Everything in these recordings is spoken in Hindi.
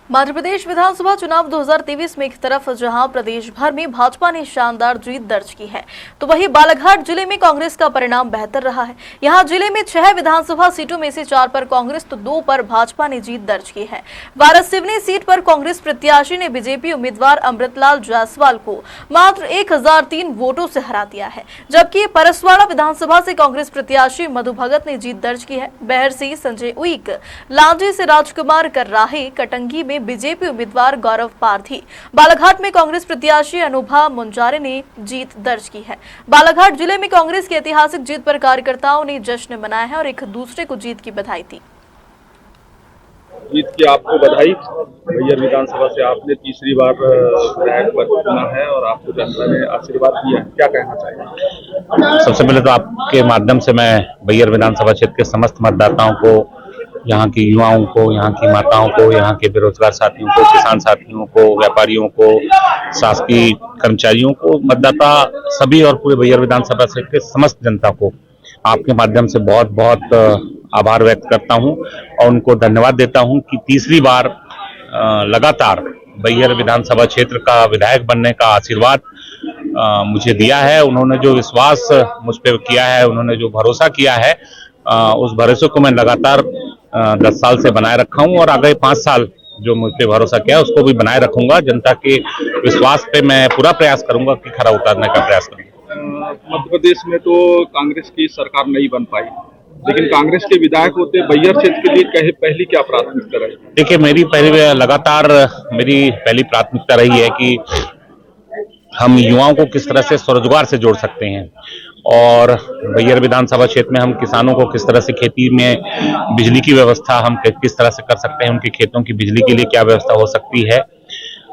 मध्य प्रदेश विधानसभा चुनाव 2023 में एक तरफ जहां प्रदेश भर में भाजपा ने शानदार जीत दर्ज की है, तो वहीं बालाघाट जिले में कांग्रेस का परिणाम बेहतर रहा है। यहां जिले में 6 विधानसभा सीटों में से 4 पर कांग्रेस तो 2 पर भाजपा ने जीत दर्ज की है। वारासिवनी सीट पर कांग्रेस प्रत्याशी ने बीजेपी उम्मीदवार अमृतलाल जायसवाल को मात्र 1003 वोटों से हरा दिया है, जबकि परसवाड़ा विधानसभा से कांग्रेस प्रत्याशी मधु भगत ने जीत दर्ज की है। बहर से संजय उईक, लांजी से राजकुमार कर्राही, कटंगी में बीजेपी उम्मीदवार गौरव पारधी, बालाघाट में कांग्रेस प्रत्याशी अनुभा मुंजारे ने जीत दर्ज की है। बालाघाट जिले में कांग्रेस की ऐतिहासिक जीत पर कार्यकर्ताओं ने जश्न मनाया है और एक दूसरे को जीत की बधाई दी। जीत की आपको बधाई। बैयर विधानसभा से आपने तीसरी बार विधायक पद चुना है और आपको जनता ने आशीर्वाद दिया है, क्या कहना चाहिए? सबसे पहले तो आपके माध्यम से मैं बैयर विधानसभा क्षेत्र के समस्त मतदाताओं को, यहाँ के युवाओं को, यहाँ की माताओं को, यहाँ के बेरोजगार साथियों को, किसान साथियों को, व्यापारियों को, शासकीय कर्मचारियों को, मतदाता सभी और पूरे बैयर विधानसभा क्षेत्र के समस्त जनता को आपके माध्यम से बहुत बहुत आभार व्यक्त करता हूं और उनको धन्यवाद देता हूं कि तीसरी बार लगातार बैयर विधानसभा क्षेत्र का विधायक बनने का आशीर्वाद मुझे दिया है। उन्होंने जो विश्वास मुझ पर किया है, उन्होंने जो भरोसा किया है, उस भरोसे को मैं लगातार 10 साल से बनाए रखा हूं और आगे 5 साल जो मुझ पे भरोसा किया उसको भी बनाए रखूंगा। जनता के विश्वास पे मैं पूरा प्रयास करूंगा कि खरा उतारने का प्रयास करूंगा। मध्य प्रदेश में तो कांग्रेस की सरकार नहीं बन पाई, लेकिन कांग्रेस के विधायक होते बैयर क्षेत्र के लिए पहली क्या प्राथमिकता रही? देखिए, मेरी पहली प्राथमिकता रही है कि हम युवाओं को किस तरह से स्वरोजगार से जोड़ सकते हैं और बैयर विधानसभा क्षेत्र में हम किसानों को किस तरह से खेती में बिजली की व्यवस्था हम किस तरह से कर सकते हैं, उनके खेतों की बिजली के लिए क्या व्यवस्था हो सकती है,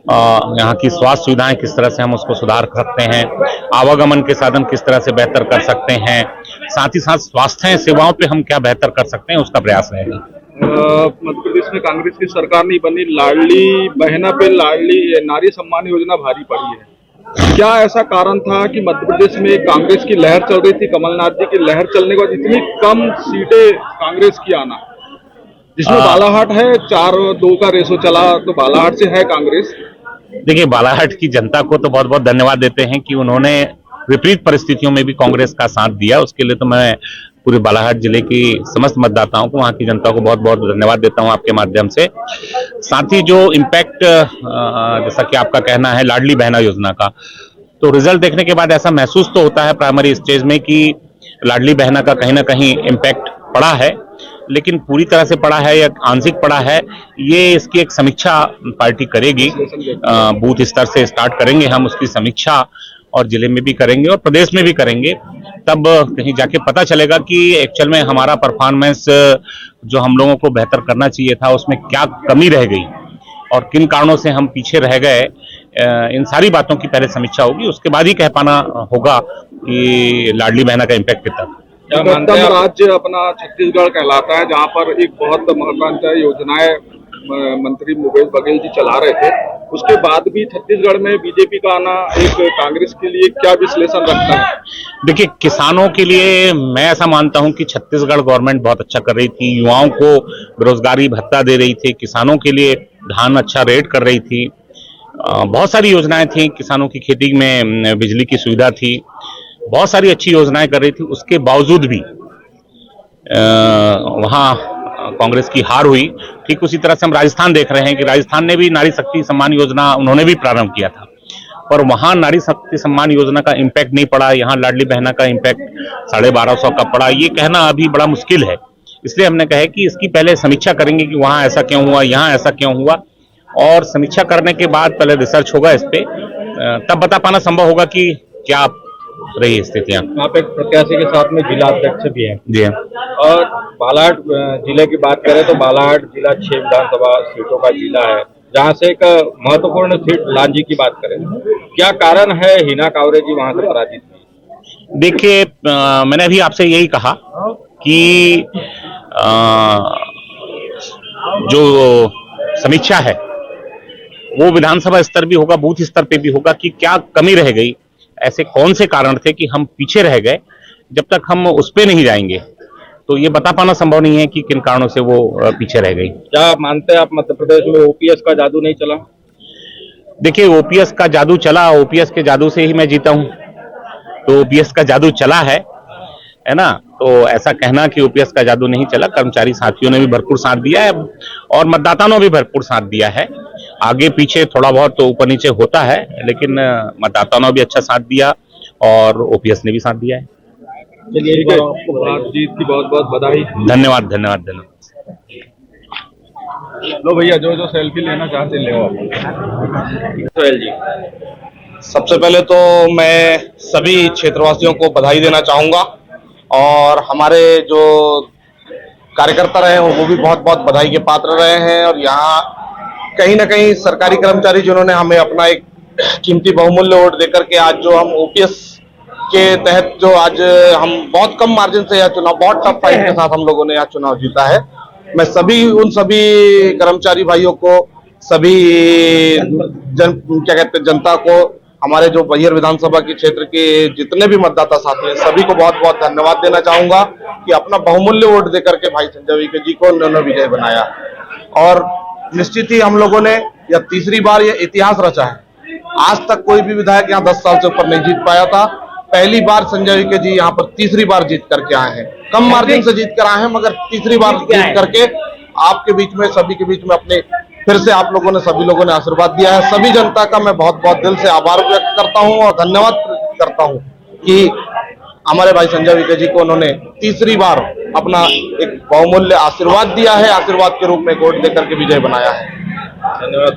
यहाँ की स्वास्थ्य सुविधाएं किस तरह से हम उसको सुधार सकते हैं, आवागमन के साधन किस तरह से बेहतर कर सकते हैं, साथ ही साथ स्वास्थ्य सेवाओं पे हम क्या बेहतर कर सकते हैं, उसका प्रयास रहेगा। मध्य प्रदेश में कांग्रेस की सरकार नहीं बनी, लाडली बहना पे लाडली नारी सम्मान योजना भारी पड़ी है। क्या ऐसा कारण था कि मध्य प्रदेश में कांग्रेस की लहर चल रही थी, कमलनाथ जी की लहर चलने के बाद इतनी कम सीटें कांग्रेस की आना, जिसमें बालाघाट है 4-2 का रेशो चला, तो बालाघाट से है कांग्रेस। देखिए, बालाघाट की जनता को तो बहुत बहुत धन्यवाद देते हैं कि उन्होंने विपरीत परिस्थितियों में भी कांग्रेस का साथ दिया। उसके लिए तो मैं पूरे बालाघाट जिले की समस्त मतदाताओं को, वहां की जनता को बहुत बहुत धन्यवाद देता हूं आपके माध्यम से। साथ ही जो इम्पैक्ट, जैसा कि आपका कहना है लाडली बहना योजना का, तो रिजल्ट देखने के बाद ऐसा महसूस तो होता है प्राइमरी स्टेज में कि लाडली बहना का कहीं ना कहीं इम्पैक्ट पड़ा है, लेकिन पूरी तरह से पड़ा है या आंशिक पड़ा है, ये इसकी एक समीक्षा पार्टी करेगी। बूथ स्तर से स्टार्ट करेंगे हम उसकी समीक्षा, और जिले में भी करेंगे और प्रदेश में भी करेंगे। तब कहीं जाके पता चलेगा कि एक्चुअल में हमारा परफॉर्मेंस जो हम लोगों को बेहतर करना चाहिए था उसमें क्या कमी रह गई और किन कारणों से हम पीछे रह गए। इन सारी बातों की पहले समीक्षा होगी, उसके बाद ही कह पाना होगा कि लाडली बहना का इम्पैक्ट कितना। राज्य अपना छत्तीसगढ़ कहलाता है, जहाँ पर एक बहुत महत्वाकांक्षी योजनाएं मंत्री भूपेश बघेल जी चला रहे थे, उसके बाद भी छत्तीसगढ़ में बीजेपी का आना एक कांग्रेस के लिए क्या विश्लेषण रखता है? देखिए, किसानों के लिए मैं ऐसा मानता हूं कि छत्तीसगढ़ गवर्नमेंट बहुत अच्छा कर रही थी, युवाओं को बेरोजगारी भत्ता दे रही थी, किसानों के लिए धान अच्छा रेट कर रही थी, बहुत सारी योजनाएं थी, किसानों की खेती में बिजली की सुविधा थी, बहुत सारी अच्छी योजनाएं कर रही थी। उसके बावजूद भी वहां कांग्रेस की हार हुई। ठीक उसी तरह से हम राजस्थान देख रहे हैं कि राजस्थान ने भी नारी शक्ति सम्मान योजना उन्होंने भी प्रारंभ किया था, पर वहां नारी शक्ति सम्मान योजना का इम्पैक्ट नहीं पड़ा। यहाँ लाडली बहना का इम्पैक्ट 1250 का पड़ा। ये कहना अभी बड़ा मुश्किल है, इसलिए हमने कहा कि इसकी पहले समीक्षा करेंगे कि वहां ऐसा क्यों हुआ, यहाँ ऐसा क्यों हुआ, और समीक्षा करने के बाद पहले रिसर्च होगा इस पे, तब बता पाना संभव होगा कि क्या रही स्थितियां। आप एक प्रत्याशी के साथ में जिला अध्यक्ष भी हैं। जी हाँ। और बालाघाट जिले की बात करें तो बालाघाट जिला 6 विधानसभा सीटों का जिला है, जहां से एक महत्वपूर्ण सीट लांजी की बात करें, क्या कारण है हिना कांवरे जी वहां से पराजित हुई? देखिए, मैंने अभी आपसे यही कहा कि जो समीक्षा है वो विधानसभा स्तर भी होगा, बूथ स्तर पे भी होगा कि क्या कमी रह गई, ऐसे कौन से कारण थे कि हम पीछे रह गए। जब तक हम उस पे नहीं जाएंगे तो ये बता पाना संभव नहीं है कि किन कारणों से वो पीछे रह गई। क्या आप मानते हैं आप मध्य प्रदेश में ओपीएस का जादू नहीं चला? देखिए, ओपीएस का जादू चला, ओपीएस के जादू से ही मैं जीता हूं, तो ओपीएस का जादू चला है ना। तो ऐसा कहना कि ओपीएस का जादू नहीं चला, कर्मचारी साथियों ने भी भरपूर साथ दिया है और मतदाताओं ने भी भरपूर साथ दिया है। आगे पीछे थोड़ा बहुत तो ऊपर नीचे होता है, लेकिन मतदाताओं ने भी अच्छा साथ दिया और ओपीएस ने भी साथ दिया है। चलिए, आपको जीत की बहुत बहुत बधाई। धन्यवाद धन्यवाद धन्यवाद। लो भैया, जो जो सेल्फी लेना चाहते ले आप। सोहेल जी, सबसे पहले तो मैं सभी क्षेत्रवासियों को बधाई देना चाहूंगा और हमारे जो कार्यकर्ता रहे हैं वो भी बहुत बहुत बधाई के पात्र रहे हैं। और यहाँ कहीं ना कहीं सरकारी कर्मचारी जिन्होंने हमें अपना एक कीमती बहुमूल्य वोट देकर के आज जो हम ओपीएस के तहत जो आज हम बहुत कम मार्जिन से यह चुनाव, बहुत टफ फाइट के साथ हम लोगों ने यह चुनाव जीता है। मैं उन सभी कर्मचारी भाइयों को, सभी जनता को, हमारे जो बैहर विधानसभा के क्षेत्र के जितने भी मतदाता साथी हैं सभी को बहुत बहुत धन्यवाद देना चाहूंगा कि अपना बहुमूल्य वोट देकर के भाई संजय विखे जी को उन्होंने विजय बनाया। और निश्चित ही हम लोगों ने यह तीसरी बार यह इतिहास रचा है। आज तक कोई भी विधायक यहाँ 10 साल से ऊपर नहीं जीत पाया था। पहली बार संजय विखे जी यहाँ पर तीसरी बार जीत करके आए हैं। कम मार्जिन से जीत कर आए हैं, मगर तीसरी बार जीत करके आपके बीच में, सभी के बीच में अपने फिर से आप लोगों ने, सभी लोगों ने आशीर्वाद दिया है। सभी जनता का मैं बहुत बहुत दिल से आभार व्यक्त करता हूं और धन्यवाद करता हूं कि हमारे भाई संजय विखे जी को उन्होंने तीसरी बार अपना एक बहुमूल्य आशीर्वाद दिया है, आशीर्वाद के रूप में वोट देकर के विजय बनाया है। धन्यवाद।